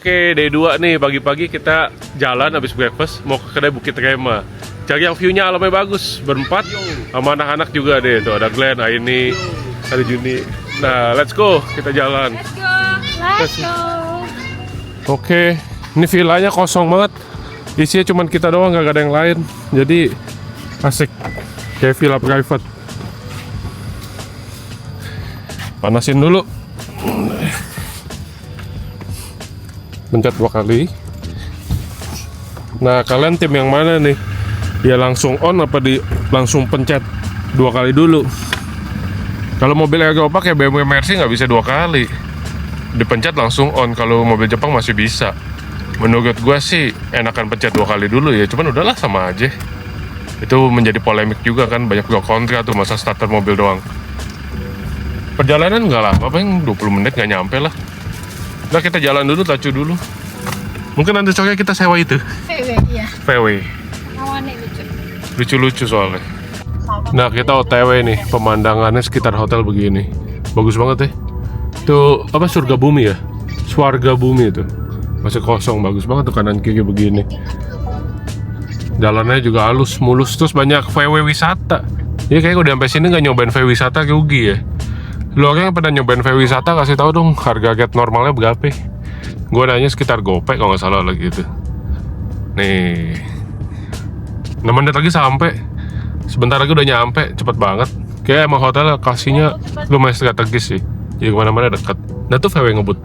Oke, day 2 nih, pagi-pagi kita jalan habis breakfast mau ke kedai Bukit Rema. Cari yang view-nya alamnya bagus, berempat sama anak-anak juga deh. Tuh ada Glenn, Aini, ada Juni. Nah, let's go, kita jalan. Let's go. Oke, ini villanya kosong banget. Isinya cuma kita doang, gak ada yang lain. Jadi asik, kayak villa private. Panasin dulu. Pencet 2 kali. Nah, kalian tim yang mana nih? Ya langsung on apa langsung pencet 2 kali dulu? Kalau mobil Eropa kayak BMW Mercy nggak bisa 2 kali. Dipencet langsung on. Kalau mobil Jepang masih bisa. Menurut gua sih enakan pencet 2 kali dulu ya. Cuman udahlah sama aja. Itu menjadi polemik juga kan, banyak pro kontra tuh masa starter mobil doang. Perjalanan nggak lama, paling 20 menit nggak nyampe lah. Nah, kita jalan dulu, tacu dulu. Mungkin nanti sore kita sewa itu. VW, iya. VW. Lawannya lucu. Lucu-lucu soalnya. Nah, kita OTW nih. Pemandangannya sekitar hotel begini. Bagus banget ya. Itu apa, surga bumi ya? Swarga bumi itu. Masih kosong, bagus banget tuh kanan kiri begini. Jalannya juga halus, mulus. Terus banyak VW wisata. Ya kayak udah sampai sini nggak nyobain VW wisata, rugi ya. Lo orang yang pernah nyobain VW wisata kasih tahu dong harga get normalnya berapa? Gue nanya sekitar gopek kalau nggak salah lagi itu. Nih, 6 menit lagi sampai. Sebentar lagi udah nyampe, cepet banget. Kayak emang hotel kasihnya lumayan strategis sih. Jadi kemana-mana dekat. Nah tuh VW ngebut.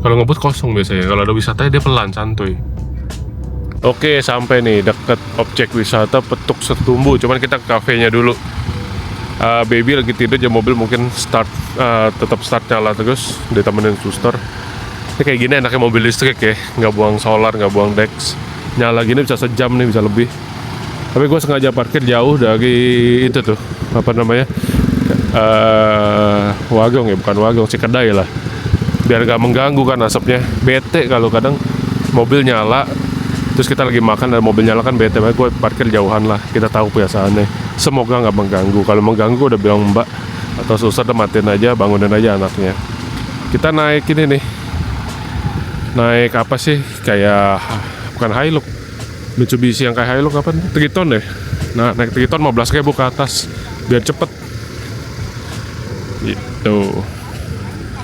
Kalau ngebut kosong biasanya. Kalau ada wisata dia pelan, santuy. Oke, sampai nih deket objek wisata Petuk Setumbu. Cuman kita ke kafenya dulu. Baby lagi tidur, jam mobil mungkin tetap start nyala terus, ditemenin suster. Ini kayak gini enaknya mobil listrik ya, nggak buang solar, nggak buang dex. Nyala gini bisa sejam nih, bisa lebih. Tapi gue sengaja parkir jauh dari itu tuh, apa namanya, wagong ya, bukan wagong sih, kedai lah. Biar nggak mengganggu kan asapnya. Bete kalau kadang mobil nyala, terus kita lagi makan dan mobil nyala kan bete. Makanya gue parkir jauhan lah, kita tahu biasaannya. Semoga nggak mengganggu. Kalau mengganggu udah bilang mbak atau suster, udah matiin aja, bangunin aja anaknya. Kita naik ini nih. Naik apa sih? Kayak bukan Hilux, Mitsubishi yang kayak Hilux apa nih? Triton deh. Nah, naik Triton 15.000 ke atas biar cepet. Gitu.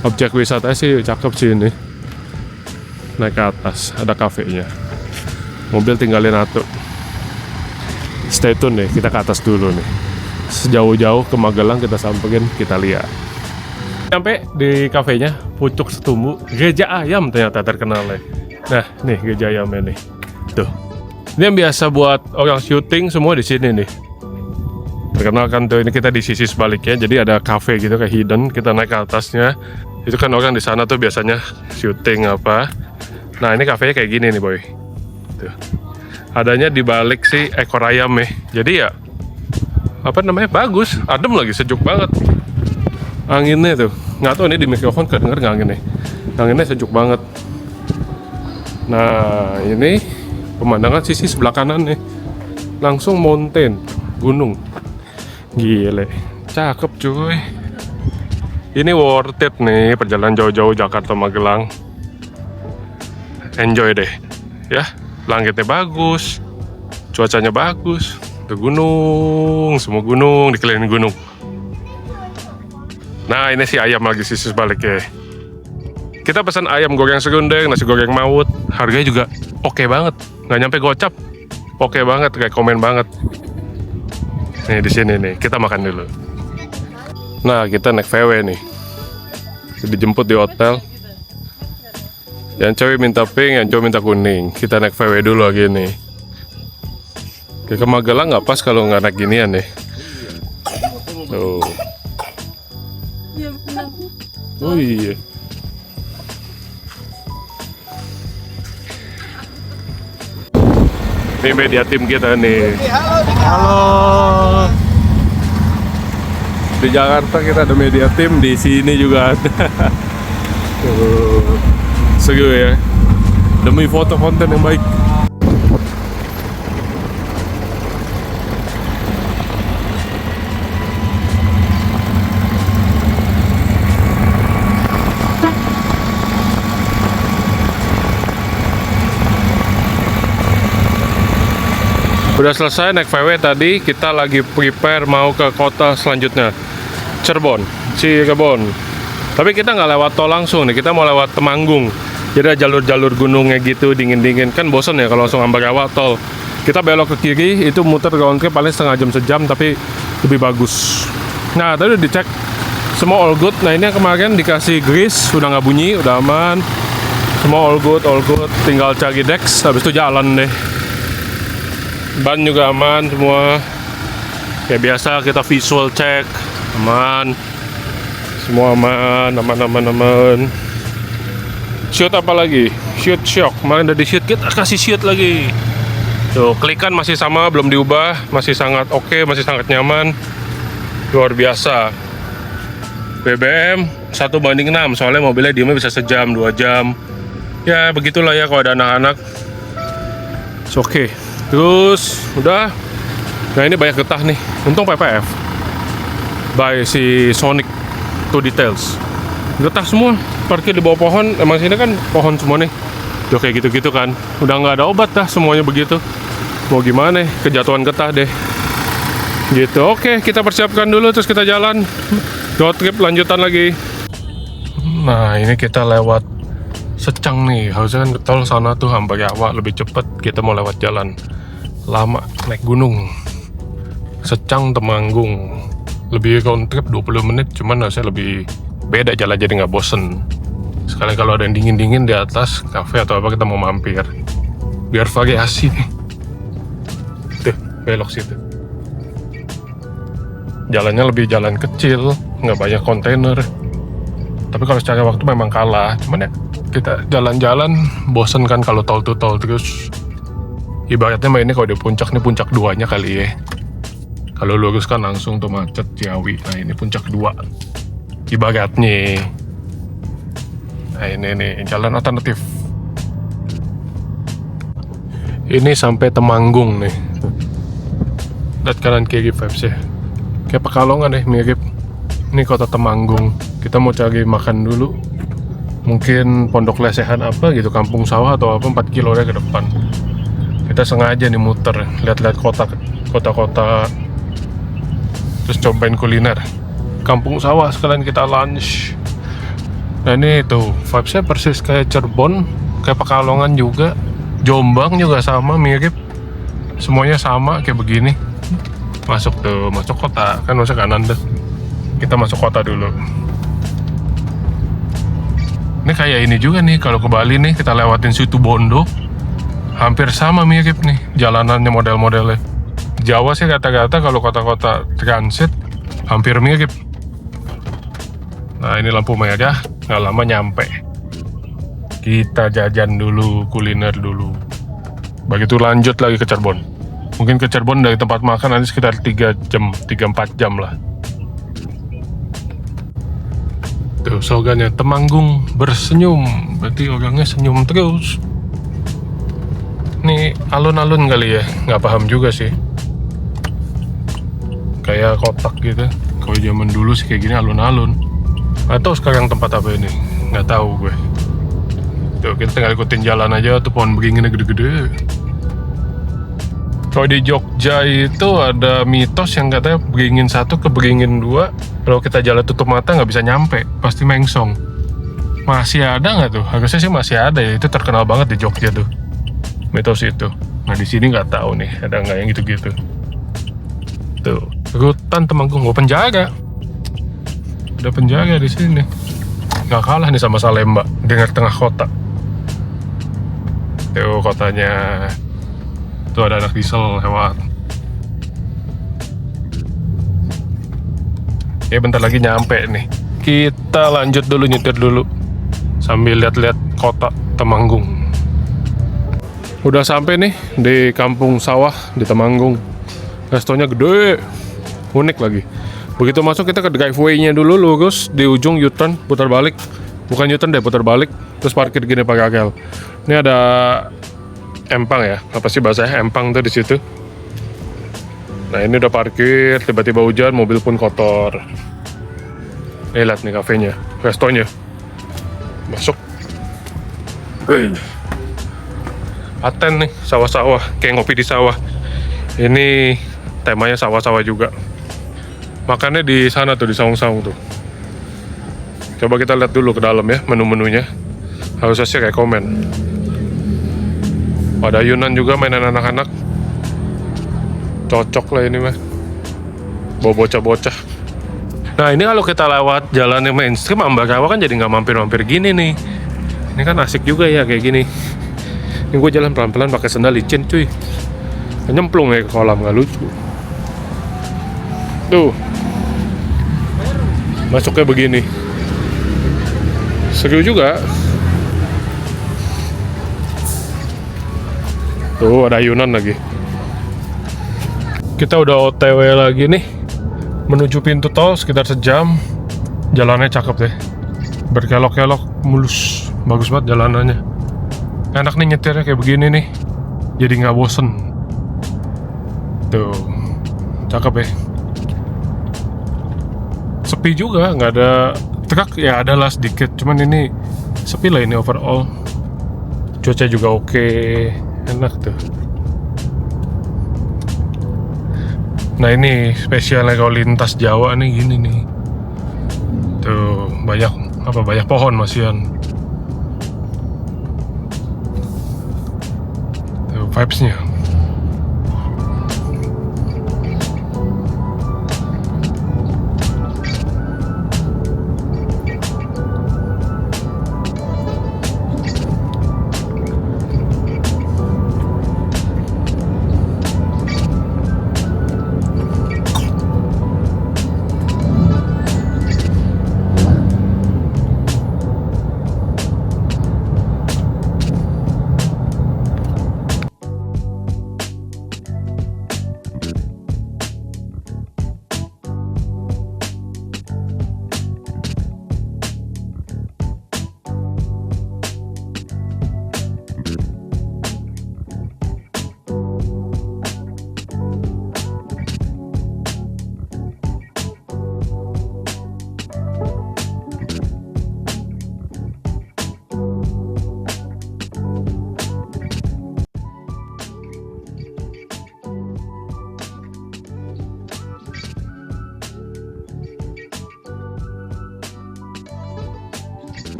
Objek wisata sih cakep sih ini. Naik ke atas, ada kafenya. Mobil tinggalin atuh. Stay tune nih, kita ke atas dulu nih. Sejauh-jauh ke Magelang kita samperin, kita lihat. Sampai di kafenya, Pucuk Setumbu, Gereja Ayam ternyata terkenalnya. Nah, nih Gereja Ayamnya nih. Tuh. Ini yang biasa buat orang syuting semua di sini nih. Terkenal kan tuh, ini kita di sisi sebaliknya, jadi ada cafe gitu kayak hidden, kita naik ke atasnya. Itu kan orang di sana tuh biasanya syuting apa. Nah, ini kafenya kayak gini nih, boy. Tuh. Adanya di balik si ekor ayam nih. Jadi ya apa namanya, bagus, adem lagi, sejuk banget. Anginnya tuh, nggak tahu ini di mikrofon kedenger nggak anginnya. Anginnya sejuk banget. Nah ini pemandangan sisi sebelah kanan nih, langsung mountain, gunung. Gile, cakep cuy. Ini worth it nih perjalanan jauh-jauh Jakarta Magelang. Enjoy deh, ya. Langitnya bagus, cuacanya bagus, ada gunung, semua gunung, dikelilingi gunung. Nah ini si ayam lagi sisi balik ya. Kita pesan ayam goreng serundeng, nasi goreng maut, harganya juga oke banget, nggak nyampe gocap, oke banget, kayak komen banget. Nih di sini nih, kita makan dulu. Nah kita naik VW nih, dijemput di hotel. Yang cewek minta pink, yang cowok minta kuning. Kita naik VW dulu lagi nih. Ke Magelang nggak pas kalau nggak naik ginian nih. Tuh. Oh iya. Ini media tim kita nih. Halo. Di Jakarta kita ada media tim, di sini juga ada. Tuh. Seru ya, demi foto konten yang baik. Udah selesai naik VW tadi, kita lagi prepare mau ke kota selanjutnya, Cirebon. Tapi kita nggak lewat tol langsung nih, kita mau lewat Temanggung. Jadi ada jalur-jalur gunungnya gitu, dingin-dingin. Kan bosen ya kalau langsung lewat tol. Kita belok ke kiri, itu muter round trip paling setengah jam sejam, tapi lebih bagus. Nah, tadi udah dicek, semua all good. Nah, ini yang kemarin dikasih grease, udah nggak bunyi, udah aman. Semua all good. Tinggal cari dex, habis itu jalan deh. Ban juga aman semua. Kayak biasa kita visual check, aman. Semua aman. Shoot apa lagi? Shoot shock. Kemarin udah di shoot, kita kasih shoot lagi. Tuh, klikan masih sama, belum diubah, masih sangat oke, masih sangat nyaman. Luar biasa. BBM 1:6, soalnya mobilnya diemnya bisa sejam, 2 jam. Ya begitulah ya kalau ada anak-anak. Oke. Terus udah. Nah, ini banyak getah nih. Untung PPF by si Sonic to Details. Getah semua, parkir di bawah pohon. Emang sini kan pohon semua nih. Udah kayak gitu-gitu kan. Udah nggak ada obat dah, semuanya begitu. Mau gimana? Kejatuhan getah deh. Gitu. Oke, kita persiapkan dulu terus kita jalan. Road trip lanjutan lagi. Nah, ini kita lewat Secang nih. Harusnya kan ke tol sana tuh Ambarawa lebih cepet. Kita mau lewat jalan lama naik gunung. Secang Temanggung. Lebih round trip 20 menit, cuman harusnya lebih beda jalan jadi nggak bosen. Sekali kalau ada yang dingin-dingin di atas kafe atau apa kita mau mampir. Biar variasi nih. Tuh, belok situ. Jalannya lebih jalan kecil, nggak banyak kontainer. Tapi kalau secara waktu memang kalah. Cuman ya kita jalan-jalan bosen kan kalau tol to tol terus. Ibaratnya ini kalau di puncak, nih puncak 2-nya kali ya. Kalau lurus kan langsung tuh macet Ciawi. Nah, ini puncak 2 ibaratnya. Nah, ini nih jalan alternatif. Ini sampai Temanggung nih. Lihat kanan kiri vibes ya. Kayak Pekalongan deh, mirip. Ini kota Temanggung. Kita mau cari makan dulu. Mungkin pondok lesehan apa gitu, kampung sawah atau apa, 4 kilo ya ke depan. Kita sengaja nih muter, lihat-lihat kota-kota, terus cobain kuliner. Kampung sawah sekalian kita lunch. Nah, ini tuh vibesnya persis kayak Cirebon, kayak Pekalongan juga, Jombang juga sama, mirip. Semuanya sama kayak begini. Masuk kota, kan masuk kanan tuh. Kita masuk kota dulu. Ini kayak ini juga nih, kalau ke Bali nih kita lewatin Situ Bondo. Hampir sama mirip nih jalanannya, model-modelnya. Jawa sih kata-kata kalau kota-kota transit hampir mirip. Nah, ini lampu merah, nggak lama nyampe. Kita jajan dulu, kuliner dulu. Begitu lanjut lagi ke Cirebon. Mungkin ke Cirebon dari tempat makan nanti sekitar 3-4 jam lah. Tuh, slogannya Temanggung bersenyum. Berarti orangnya senyum terus. Ini alun-alun kali ya, nggak paham juga sih. Kayak kotak gitu. Kalau zaman dulu sih kayak gini alun-alun. Atau sekarang tempat apa ini? Nggak tahu gue. Tuh, kita tinggal ikutin jalan aja. Tuh pohon beringinnya gede-gede. Kalau di Jogja itu ada mitos yang katanya beringin 1 ke beringin 2. Kalau kita jalan tutup mata nggak bisa nyampe, pasti mengsong. Masih ada nggak tuh? Harusnya sih masih ada ya. Itu terkenal banget di Jogja tuh, mitos itu. Nah, di sini nggak tahu nih ada nggak yang gitu-gitu. Tuh, Rutan Temanggung, penjara. Ada penjara di sini. Nggak kalah nih sama Salemba, di tengah kota. Tuh kotanya. Tuh ada anak diesel lewat. Ya bentar lagi nyampe nih. Kita lanjut dulu, nyetir dulu sambil lihat-lihat kota Temanggung. Udah sampai nih di kampung sawah di Temanggung. Restonya gede, unik lagi. Begitu masuk kita ke driveway-nya dulu, lurus di ujung U-turn, putar balik. Bukan U-turn deh, putar balik. Terus parkir gini pakai akel. Ini ada empang ya, apa sih bahasanya, empang tuh di situ. Nah, ini udah parkir, tiba-tiba hujan, mobil pun kotor. Lihat nih kafenya, restonya. Masuk. Paten nih, sawah-sawah, kayak ngopi di sawah. Ini temanya sawah-sawah juga. Makannya di sana tuh, di saung-saung tuh. Coba kita lihat dulu ke dalam ya, menu-menunya. Harusnya sih kayak komen. Ada ayunan juga, mainan anak-anak. Cocok lah ini mah. Bawa bocah-bocah. Nah ini kalau kita lewat jalan yang mainstream, Ambarawa kan jadi nggak mampir-mampir gini nih. Ini kan asik juga ya kayak gini. Ini gue jalan pelan-pelan pakai sendal licin cuy. Nyemplung ya ke kolam, nggak lucu. Tuh. Masuknya begini. Seru juga. Tuh ada ayunan lagi. Kita udah OTW lagi nih menuju pintu tol sekitar sejam. Jalannya cakep deh. Berkelok-kelok, mulus. Bagus banget jalanannya. Enak nih nyetirnya kayak begini nih. Jadi nggak bosen. Tuh, cakep ya. Sepi juga, nggak ada truk ya, ada lah sedikit. Cuman ini sepi lah ini overall. Cuaca juga oke, enak tuh. Nah ini spesialnya kalau lintas Jawa nih gini nih. Tuh banyak pohon masihan. Tuh vibes-nya.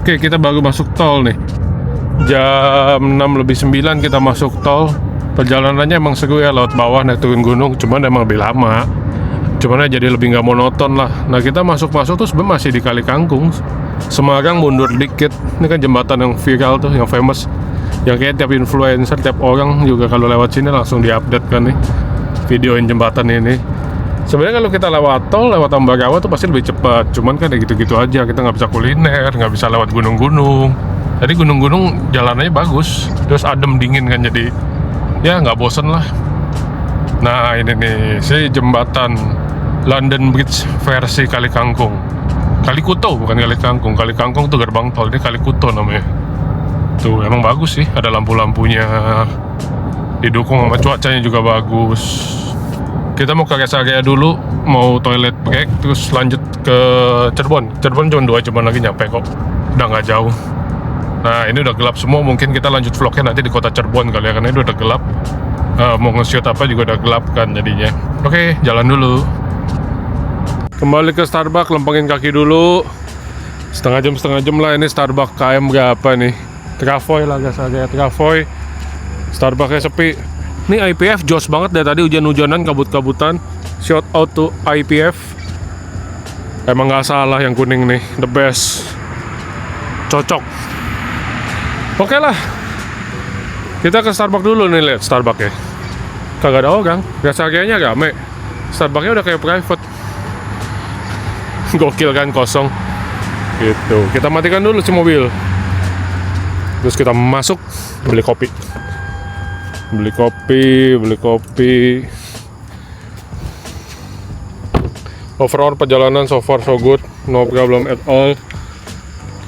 Oke, kita baru masuk tol nih. Jam 6:09 kita masuk tol. Perjalanannya emang seru ya, lewat bawah naik turun gunung. Cuman emang lebih lama. Cuman jadi lebih nggak monoton lah. Nah kita masuk-masuk tuh sebenarnya masih di Kali Kangkung. Semarang mundur dikit. Ini kan jembatan yang viral tuh, yang famous. Yang kayak tiap influencer, tiap orang juga kalau lewat sini langsung diupdate kan nih videoin jembatan ini. Sebenarnya kalau kita lewat tol, lewat Ambarawa tuh pasti lebih cepat. Cuman kan ya gitu-gitu aja, kita nggak bisa kuliner, nggak bisa lewat gunung-gunung. Jadi gunung-gunung jalanannya bagus, terus adem dingin kan, jadi ya nggak bosen lah. Nah ini nih, si jembatan London Bridge versi Kali Kangkung. Kali Kuto bukan Kali Kangkung. Kali Kangkung tuh gerbang tol, ini Kali Kuto namanya. Tuh emang bagus sih, ada lampu-lampunya, didukung sama cuacanya juga bagus. Kita mau ke rest area dulu, mau toilet break, terus lanjut ke Cirebon. Cirebon cuma 2 jam lagi nyampe kok, udah nggak jauh. Nah ini udah gelap semua, mungkin kita lanjut vlognya nanti di kota Cirebon kali ya, karena ini udah gelap. Mau nge-shoot apa juga udah gelap kan jadinya. Oke, jalan dulu. Kembali ke Starbucks, lempengin kaki dulu. Setengah jam lah ini Starbucks. KM berapa nih? Travoy lah guys, agak Travoy. Starbucksnya sepi. Ini IPF jos banget dari tadi, hujan-hujanan, kabut-kabutan. Shout out to IPF. Emang nggak salah yang kuning nih, the best. Cocok. Oke lah. Kita ke Starbucks dulu nih, lihat Starbucks ya. Kagak ada orang, rest area-nya rame. Starbucks-nya udah kayak private. Gokil kan, kosong. Gitu. Kita matikan dulu si mobil. Terus kita masuk, beli kopi. Overall perjalanan so far so good, no problem at all.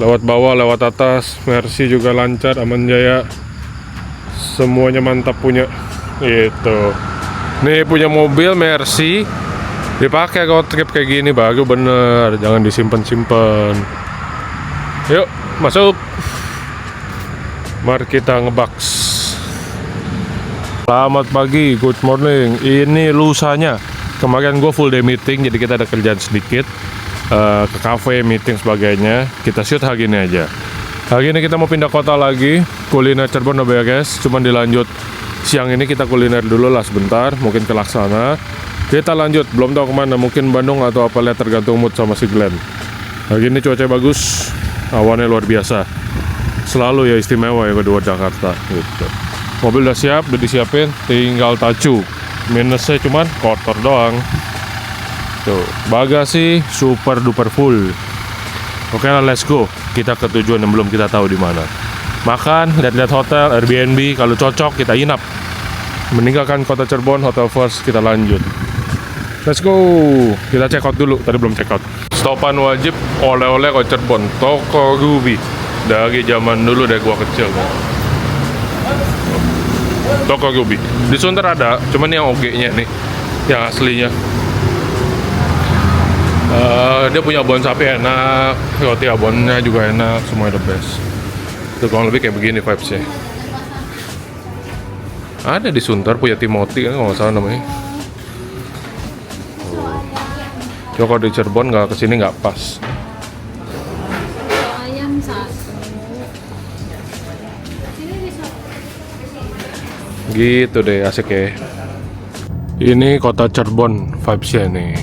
Lewat bawah, lewat atas, Mercy juga lancar, aman jaya. Semuanya mantap punya. Gitu. Nih punya mobil Mercy, dipakai kalau trip kayak gini baru bener, jangan disimpan-simpan. Yuk, masuk. Mari kita ngebaks. Selamat pagi, good morning. Ini lusanya. Kemarin gue full day meeting, jadi kita ada kerjaan sedikit ke cafe, meeting sebagainya. Kita shoot hari ini aja. Hari ini kita mau pindah kota lagi. Kuliner Cirebon udah beres, cuman dilanjut. Siang ini kita kuliner dulu lah sebentar, mungkin ke Laksana. Kita lanjut, belum tahu kemana, mungkin Bandung atau apa, lihat tergantung mood sama si Glenn. Hari ini cuaca bagus, awannya luar biasa. Selalu ya istimewa ya kedua Jakarta gitu. Mobil udah siap, udah disiapin, tinggal tacu. Minusnya cuman kotor doang. Tuh, bagasi super duper full. Oke lah, let's go. Kita ke tujuan yang belum kita tahu di mana. Makan, lihat-lihat hotel, Airbnb, kalau cocok kita inap. Meninggalkan kota Cirebon, hotel first, kita lanjut. Let's go. Kita check out dulu, tadi belum check out. Stopan wajib oleh-oleh kota Cirebon, Toko Ruby. Dari zaman dulu dari gua kecil kan. Toko Ruby. Di Sunter ada, cuman yang OG-nya nih, yang aslinya. Dia punya abon sapi enak, roti abonnya juga enak, semuanya the best. Itu kurang lebih kayak begini vibes-nya. Ada di Sunter punya Timothy kan kalau nggak salah namanya. Cuma kalau di Cirebon nggak kesini nggak pas. Ayam satu. Gitu deh, asik ya. Ini kota Cirebon vibes-nya nih.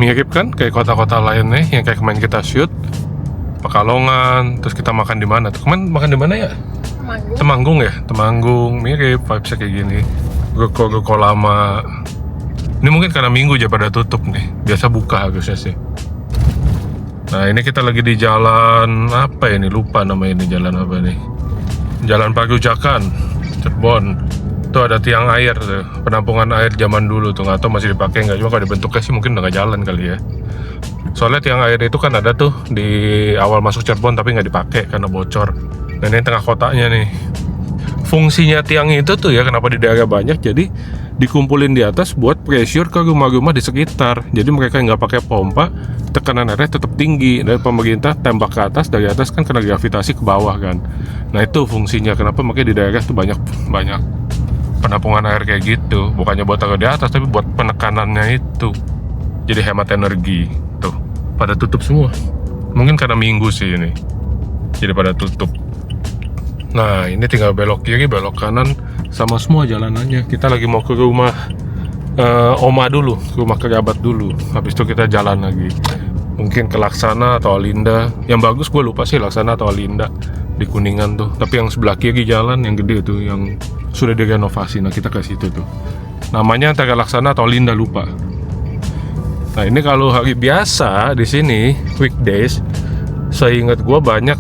Mirip kan kayak kota-kota lain nih yang kayak kemarin kita shoot. Pekalongan, terus kita makan di mana? Tuh kemarin makan di mana ya? Temanggung ya? Temanggung, mirip vibes-nya kayak gini. Ruko-ruko lama. Ini mungkin karena minggu aja pada tutup nih. Biasa buka harusnya sih. Nah, ini kita lagi di jalan apa ya nih? Lupa namanya ini jalan apa nih? Jalan Pagujakan, Cirebon. Tuh ada tiang air tuh, penampungan air zaman dulu tuh, nggak tahu masih dipakai nggak, cuma kalau dibentuknya sih mungkin udah nggak jalan kali ya. Soalnya tiang air itu kan ada tuh di awal masuk Cirebon tapi nggak dipakai karena bocor. Dan ini tengah kotanya nih. Fungsinya tiang itu tuh ya, kenapa di daerah banyak, jadi dikumpulin di atas buat pressure ke rumah-rumah di sekitar. Jadi mereka nggak pakai pompa, tekanan airnya tetap tinggi, dan pemerintah tembak ke atas, dari atas kan kena gravitasi ke bawah kan. Nah itu fungsinya, kenapa makanya di daerah tuh banyak penampungan air kayak gitu. Bukannya buat taruh di atas, tapi buat penekanannya itu. Jadi hemat energi. Tuh, pada tutup semua. Mungkin karena minggu sih ini, jadi pada tutup. Nah, ini tinggal belok kiri, belok kanan, sama semua jalanannya. Kita lagi mau ke rumah Oma dulu, ke rumah kerabat dulu. Habis itu kita jalan lagi. Mungkin ke Laksana atau Alinda. Yang bagus gue lupa sih, Laksana atau Alinda. Di Kuningan tuh. Tapi yang sebelah kiri jalan, yang gede tuh, yang sudah direnovasi. Nah, kita ke situ tuh. Namanya antara Laksana atau Alinda, lupa. Nah, ini kalau hari biasa di sini, weekdays, saya ingat gue banyak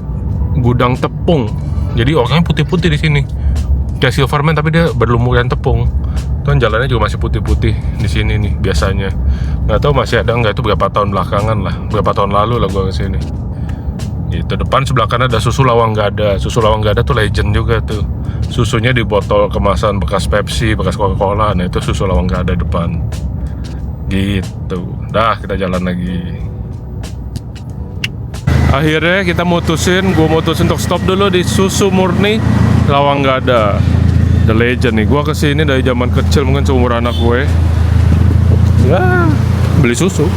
gudang tepung. Jadi orangnya putih-putih di sini. Kayak Silverman tapi dia berlumuran tepung. Tuh jalannya juga masih putih-putih di sini nih biasanya. Nggak tahu masih ada nggak, itu berapa tahun belakangan lah, berapa tahun lalu lah gue kesini. Itu depan sebelah kanan ada susu Lawang Gada. Susu Lawang Gada tuh legend juga tuh. Susunya di botol kemasan bekas Pepsi, bekas Coca-Cola. Nah itu susu Lawang Gada depan. Gitu. Dah kita jalan lagi. Akhirnya kita gue mutusin untuk stop dulu di Susu Murni Lawang Gada. The legend nih. Gue kesini dari zaman kecil, mungkin seumur anak gue. Ya beli susu.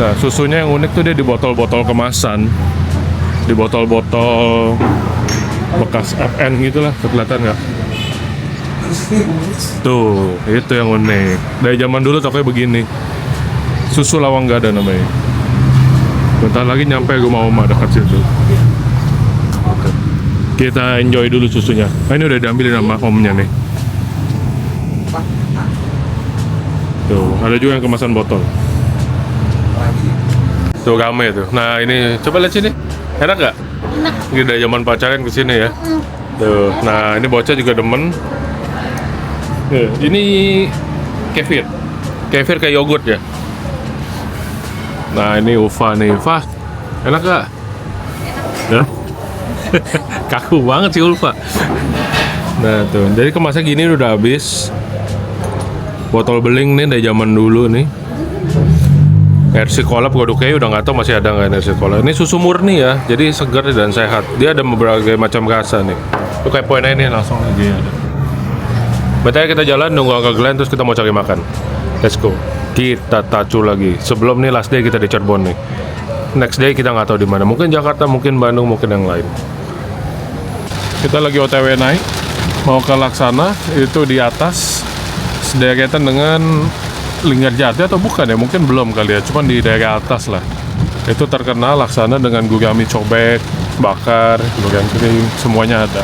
Nah, susunya yang unik tuh dia di botol-botol kemasan. Di botol-botol bekas FN gitu lah, kelihatan nggak? Tuh, itu yang unik. Dari zaman dulu tokonya begini. Susu Lawang Gada namanya. Bentar lagi nyampe rumah Oma dekat situ. Kita enjoy dulu susunya. Nah, ini udah diambilin sama omnya nih. Tuh, ada juga yang kemasan botol. Tuh rame tuh. Nah ini coba lihat sini, enak gak? Enak. Ini dari zaman pacaran kesini ya. Tuh, nah ini bocah juga demen. Ini kefir kayak yogurt ya. Nah ini Ufa nih, Ufa, enak gak? Enak. Kaku banget sih Ulfa. Nah tuh, jadi kemasnya gini udah habis. Botol beling nih dari zaman dulu nih. RC Cola produknya udah nggak tahu masih ada nggak RC Cola. Ini susu murni ya, jadi segar dan sehat. Dia ada berbagai macam rasa nih. Tuh kayak poin ini langsung lagi ada. Berarti kita jalan nunggu Uncle Glenn terus kita mau cari makan. Let's go. Kita tacu lagi. Sebelum nih last day kita di Cirebon nih. Next day kita nggak tahu di mana. Mungkin Jakarta, mungkin Bandung, mungkin yang lain. Kita lagi OTW naik mau ke Laksana, itu di atas sederetan dengan Linggarjati atau bukan ya? Mungkin belum kali ya, cuman di daerah atas lah. Itu terkenal Laksana dengan gurami cobek, bakar, durian kering, semuanya ada.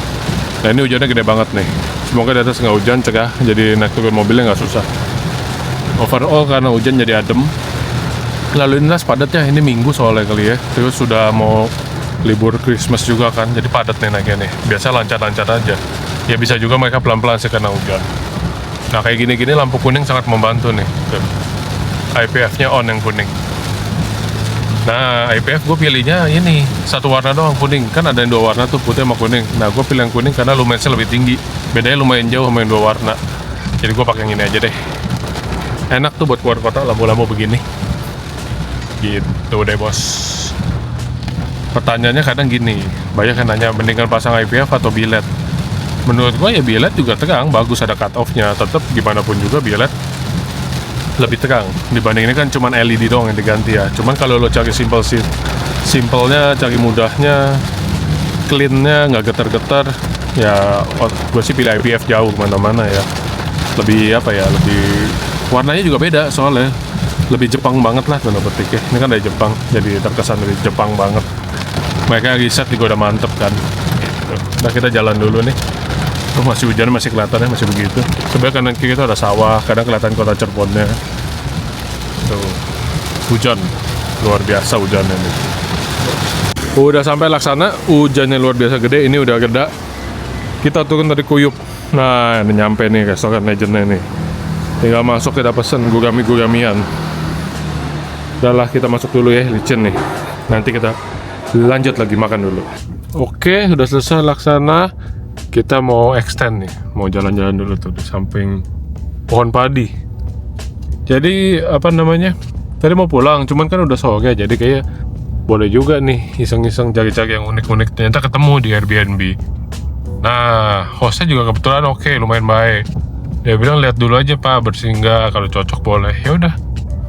Nah ini hujannya gede banget nih. Semoga di atas nggak hujan, cegah, jadi naik turun mobilnya nggak susah. Overall karena hujan jadi adem. Lalu lintas padatnya, ini Minggu soalnya kali ya. Terus sudah mau libur Christmas juga kan, jadi padat nih naiknya nih. Biasa lancar-lancar aja. Ya bisa juga mereka pelan-pelan sih karena hujan. Nah kayak gini-gini lampu kuning sangat membantu nih. Tuh. IPF-nya on yang kuning. Nah IPF gue pilihnya ini satu warna doang kuning. Kan ada yang dua warna tuh, putih sama kuning. Nah gue pilih yang kuning karena lumennya lebih tinggi. Bedanya lumayan jauh sama yang dua warna. Jadi gue pakai yang ini aja deh. Enak tuh buat keluar kota lampu-lampu begini. Gitu deh bos. Pertanyaannya kadang gini, banyak yang nanya mendingan pasang IPF atau biled. Menurut gue ya biled juga terang, bagus ada cut off-nya. Tetap gimana pun juga biled lebih terang dibanding ini kan cuman LED doang yang diganti ya. Cuman kalau lo cari simpelnya, cari mudahnya, clean-nya, nggak getar-getar, ya gue sih pilih IPF jauh kemana-mana ya. Lebih apa ya, lebih warnanya juga beda soalnya. Lebih Jepang banget lah tanda petik ya. Ini kan dari Jepang, jadi terkesan dari Jepang banget. Mereka riset juga udah mantep kan gitu. Nah kita jalan dulu nih. Masih hujan, masih kelihatan ya, masih begitu. Sebenarnya kanan kiri itu ada sawah, kadang kelihatan kota Cirebonnya. Tuh, hujan, luar biasa hujannya nih. Udah sampai Laksana, hujannya luar biasa gede, ini udah reda. Kita turun dari Kuyup. Nah, ini nyampe nih restoran legendnya nih. Tinggal masuk kita pesen gurami-guramian. Udah lah, kita masuk dulu ya, licin nih. Nanti kita lanjut lagi makan dulu. Oke, udah selesai Laksana. Kita mau extend nih, mau jalan-jalan dulu tuh di samping pohon padi. Jadi apa namanya? Tadi mau pulang, cuman kan udah sore, jadi kayak boleh juga nih iseng-iseng cari-cari yang unik-unik. Ternyata ketemu di Airbnb. Nah, hostnya juga kebetulan oke, lumayan baik. Dia bilang lihat dulu aja Pak, bersih nggak, kalau cocok boleh. Ya udah,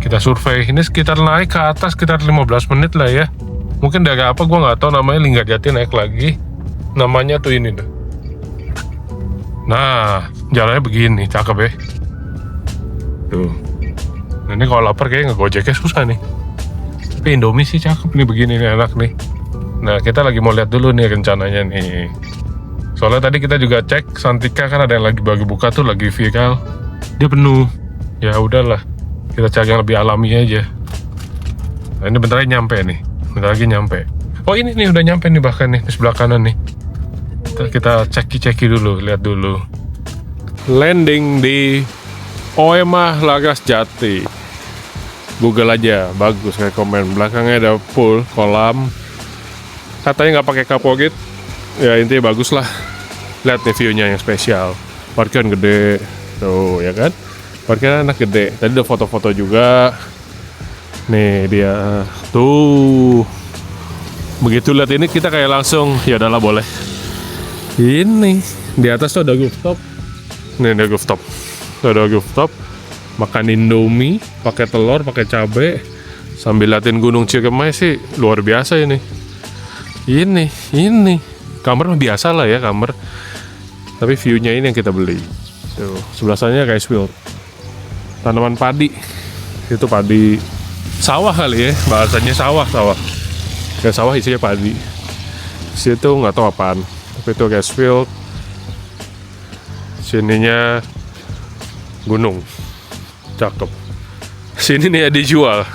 kita survei. Ini sekitar naik ke atas sekitar 15 menit lah ya. Mungkin dari apa gue nggak tahu, namanya Linggarjati naik lagi. Namanya tuh ini tuh. Nah, jalannya begini, cakep ya. Tuh. Nah, ini kalau lapar kayaknya ngegojeknya susah nih. Tapi Indomie sih cakep nih, begini nih, enak nih. Nah, kita lagi mau lihat dulu nih rencananya nih. Soalnya tadi kita juga cek, Santika kan ada yang lagi bagi buka tuh, lagi viral. Dia penuh. Ya udahlah, kita cari yang lebih alami aja. Nah, ini bentar lagi nyampe nih. Bentar lagi nyampe. Oh ini nih, udah nyampe nih bahkan nih, di sebelah kanan nih. Kita ceki dulu, lihat dulu. Landing di Oema Larasjati. Google aja, bagus kayak komen. Belakangnya ada pool, kolam. Katanya nggak pakai kaporit. Ya intinya bagus lah. Lihat nih view-nya yang spesial. Parkiran gede, tuh ya kan? Parkiran anak gede. Tadi ada foto-foto juga. Nih dia, tuh. Begitu lihat ini kita kayak langsung, ya udahlah boleh. Ini di atas tuh ada rooftop. Nih ada rooftop. Tuh ada rooftop. Makan Indomie, pakai telur, pakai cabe, sambil liatin Gunung Ciremai sih luar biasa ini. Ini kamar biasa lah ya kamar. Tapi view-nya ini yang kita beli. Tuh sebelah sana kayak Wild. Tanaman padi. Itu padi sawah kali ya, bahasanya sawah. Kayak sawah isinya padi. Situ nggak tahu apaan. Tapi itu gas field, sininya gunung, cakep. Sini nih ya dijual,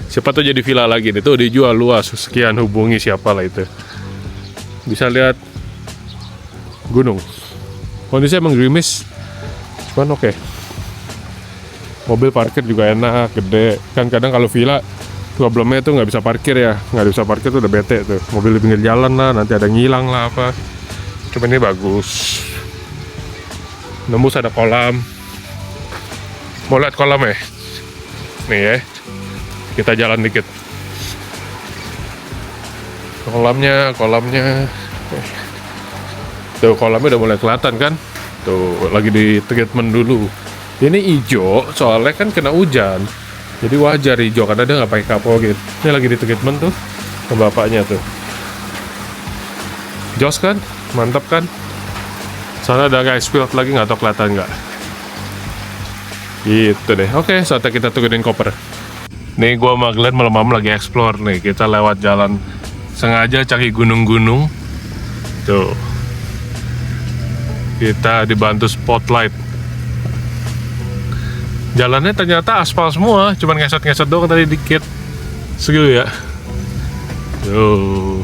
siapa tuh jadi villa lagi nih, tuh dijual luas, sekian, hubungi siapa lah itu. Bisa lihat gunung, kondisinya emang gerimis, cuman oke. Mobil parkir juga enak, gede, kan kadang kalau villa Problemnya tuh nggak bisa parkir ya, nggak bisa parkir tuh udah bete tuh. Mobil di pinggir jalan lah, nanti ada yang hilang lah apa. Cuma ini bagus. Nembus ada kolam. Mau lihat kolam ya? Nih ya, kita jalan dikit. Kolamnya. Tuh kolamnya udah mulai kelihatan kan? Tuh lagi di treatment dulu. Ini hijau soalnya kan kena hujan. Jadi wajar hijau karena dia nggak pakai kapur gitu. Ini lagi di treatment tuh ke bapaknya tuh. Jos kan? Mantap kan? Sana ada guys field lagi, nggak tahu kelihatan nggak? Gitu deh. Oke, saatnya kita turunin koper. Nih gua sama Glenn malam-malam lagi explore nih. Kita lewat jalan sengaja cari gunung-gunung. Tuh. Kita dibantu spotlight. Jalannya ternyata aspal semua, cuman ngesot-ngesot doang tadi dikit. Segitu ya. Tuh.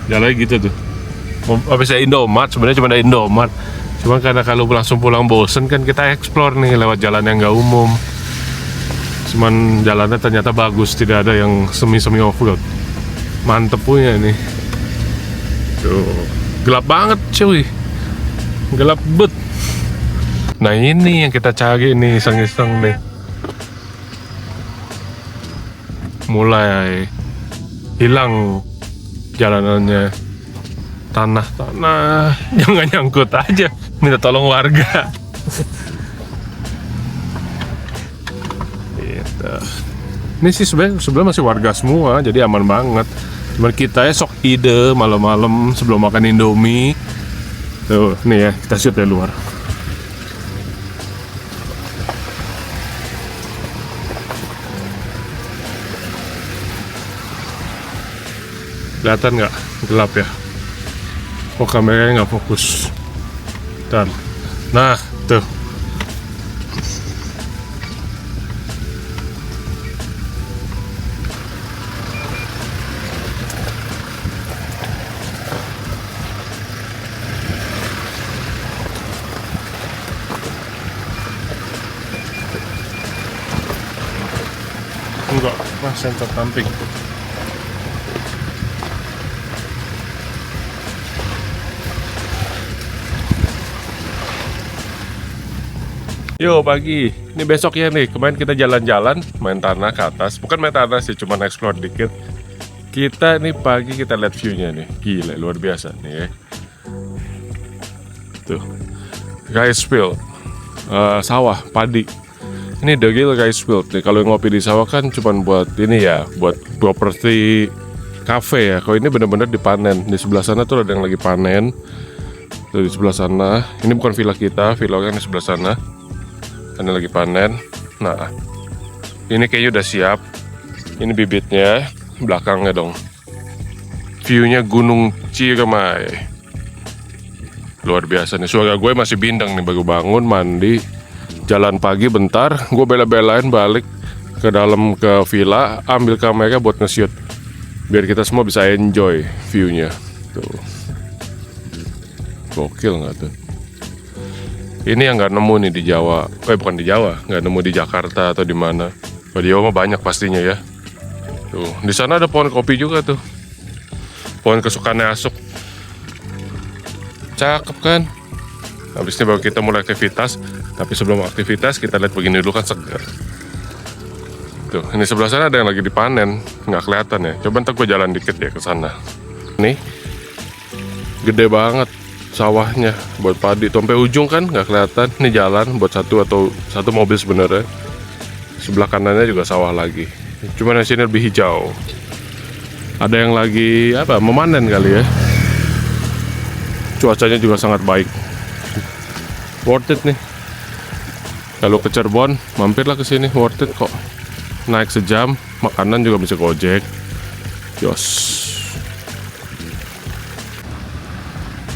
Jalannya gitu tuh. Habis ada Indomaret, sebenarnya cuma ada Indomaret. Cuman karena kalau langsung pulang bosen kan kita explore nih lewat jalan yang nggak umum. Cuman jalannya ternyata bagus, tidak ada yang semi-semi off-road. Mantep punya nih. Tuh. Gelap banget cuy. Gelap bet. Nah ini yang kita cari nih, iseng-iseng nih. Mulai hilang jalanannya. Tanah jangan nyangkut aja, minta tolong warga. Gitu. Ini sih sebenarnya masih warga semua, jadi aman banget. Cuman kita ya sok ide malam-malam sebelum makan Indomie. Tuh, nih ya, kita shoot dari luar. Kelihatan nggak? Gelap ya? Oh kameranya nggak fokus. Dan, nah tuh. Enggak, sensor tamping. Yo pagi, ini besok ya nih. Kemarin kita jalan-jalan, main tanah ke atas. Bukan main tanah sih, cuma explore dikit. Kita nih pagi kita lihat view-nya nih. Gila, luar biasa nih ya. Tuh, rice field, sawah, padi. Ini the real rice field nih. Kalau ngopi di sawah kan cuma buat ini ya, buat properti cafe ya. Kalau ini benar-benar dipanen. Di sebelah sana tuh ada yang lagi panen. Tuh di sebelah sana. Ini bukan villa kita, villa orang di sebelah sana. Ini lagi panen. Nah, ini kayaknya udah siap. Ini bibitnya, belakangnya dong. View-nya Gunung Ciremai. Luar biasa nih. Suara gue masih bindeng nih, baru bangun, mandi, jalan pagi bentar. Gue bela-belain balik ke dalam ke villa, ambil kamera buat nge-shoot. Biar kita semua bisa enjoy view-nya. Tuh. Gokil nggak tuh? Ini yang nggak nemu nih di Jawa, bukan di Jawa, nggak nemu di Jakarta atau di mana. Oh, di Jawa mah banyak pastinya ya. Tuh, di sana ada pohon kopi juga tuh, pohon kesukaannya Asuk. Cakep kan? Habis ini baru kita mulai aktivitas. Tapi sebelum aktivitas kita lihat begini dulu kan segar. Tuh, ini sebelah sana ada yang lagi dipanen, nggak kelihatan ya. Coba ntar gue jalan dikit ya ke sana. Nih, gede banget. Sawahnya buat padi sampai ujung kan nggak kelihatan. Ini jalan buat satu mobil sebenarnya. Sebelah kanannya juga sawah lagi. Cuman di sini lebih hijau. Ada yang lagi memanen kali ya. Cuacanya juga sangat baik. Worth it nih. Kalau ke Cirebon mampirlah ke sini, worth it kok. Naik sejam, makanan juga bisa gojek. Yos.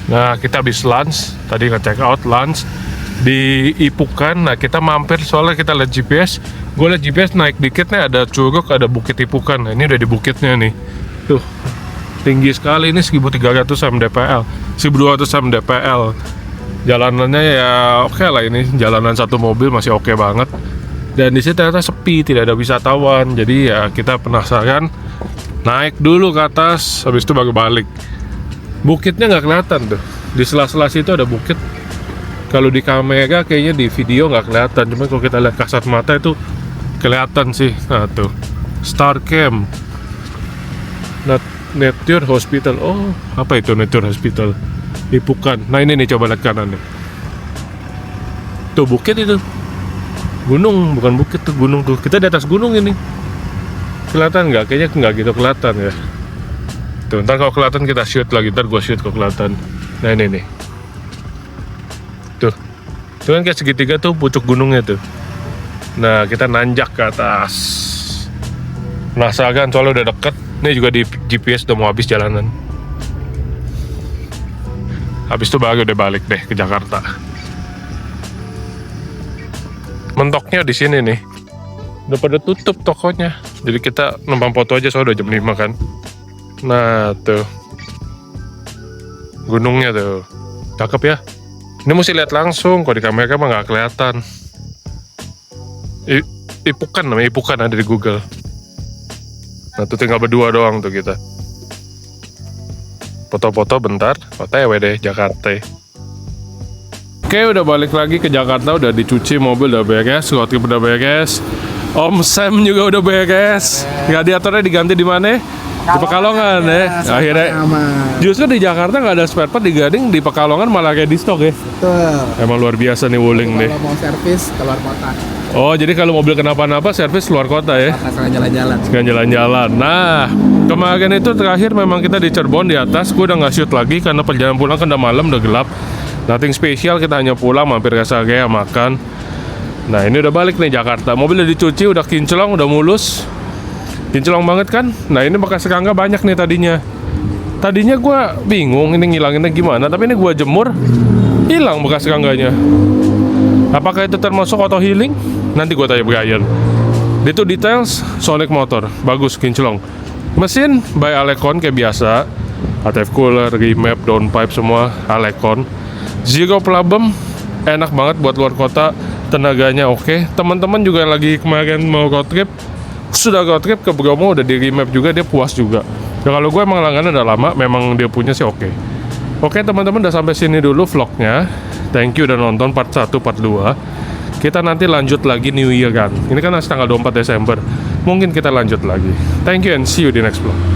Nah kita habis lunch, tadi nge-check out lunch di Ipukan. Nah kita mampir soalnya kita lihat GPS. Gue lihat GPS naik dikit nih ada curug, ada bukit Ipukan. Nah ini udah di bukitnya nih. Tuh, tinggi sekali ini 1300 mdpl, 1200 mdpl. Jalanannya ya oke lah, ini jalanan satu mobil masih oke banget. Dan di situ ternyata sepi, tidak ada wisatawan. Jadi ya kita penasaran, naik dulu ke atas, habis itu baru balik. Bukitnya nggak kelihatan tuh. Di sela-sela situ ada bukit. Kalau di kamera kayaknya di video nggak kelihatan. Cuma kalau kita lihat kasat mata itu kelihatan sih. Nah tuh, Star Camp, Nature Hospital. Oh, apa itu Nature Hospital? Ipukan. Nah ini nih, coba lihat kanan nih. Tuh bukit itu. Gunung, bukan bukit tuh, gunung tuh. Kita di atas gunung ini. Kelihatan nggak? Kayaknya nggak gitu kelihatan ya. Tuh, ntar kalau kelihatan kita shoot lagi. Ntar gua shoot kalau kelihatan. Nah ini nih. Tuh. Tuh kan kayak segitiga tuh pucuk gunungnya tuh. Nah, kita nanjak ke atas. Penasaran soalnya udah deket. Ini juga di GPS udah mau habis jalanan. Habis itu baru udah balik deh ke Jakarta. Mentoknya di sini nih. Udah pada tutup tokonya. Jadi kita numpang foto aja soalnya udah jam 5 kan. Nah, tuh. Gunungnya tuh. Cakep ya. Ini mesti lihat langsung, kalau di kamera mah nggak kelihatan. Ipukan namanya, Ipukan ada di Google. Nah, tuh tinggal berdua doang tuh kita. Foto-foto bentar, OTW deh Jakarta. Oke, udah balik lagi ke Jakarta, udah dicuci mobil, udah beres, road trip udah beres. Om Sam juga udah beres. Radiatornya diganti di mana? Di Pekalongan ya. Akhirnya justru di Jakarta nggak ada spare part, di Gading, di Pekalongan malah kayak di stok ya. Betul. Emang luar biasa nih Wuling nih. Kalau mau servis keluar kota, Oh, jadi kalau mobil kenapa-napa servis luar kota ya. sekalian jalan-jalan. Sekalian jalan-jalan. Nah, kemarin itu terakhir memang kita di Cirebon di atas. Gue udah nggak shoot lagi karena perjalanan pulang kan udah malam, udah gelap. Nothing spesial, kita hanya pulang mampir ke Sagaya makan. Nah, ini udah balik nih Jakarta. Mobil udah dicuci, udah kinclong, udah mulus. Kinclong banget kan? Nah, ini bekas serangga banyak nih tadinya. Tadinya gue bingung ini ngilanginnya gimana, tapi ini gue jemur, hilang bekas serangganya. Apakah itu termasuk auto healing? Nanti gue tanya Brian. Itu details Sonic motor, bagus kinclong. Mesin by Alecon kayak biasa. ATF cooler, remap, downpipe semua Alecon. Zero problem, enak banget buat luar kota, tenaganya oke. Teman-teman juga lagi kemarin mau road trip, sudah road trip ke Bromo, udah di remap juga, dia puas juga. Ya kalau gue emang langganan udah lama, memang dia punya sih oke. Oke teman-teman, udah sampai sini dulu vlognya. Thank you udah nonton part 1, part 2. Kita nanti lanjut lagi New Year kan. Ini kan tanggal 24 Desember. Mungkin kita lanjut lagi. Thank you and see you di next vlog.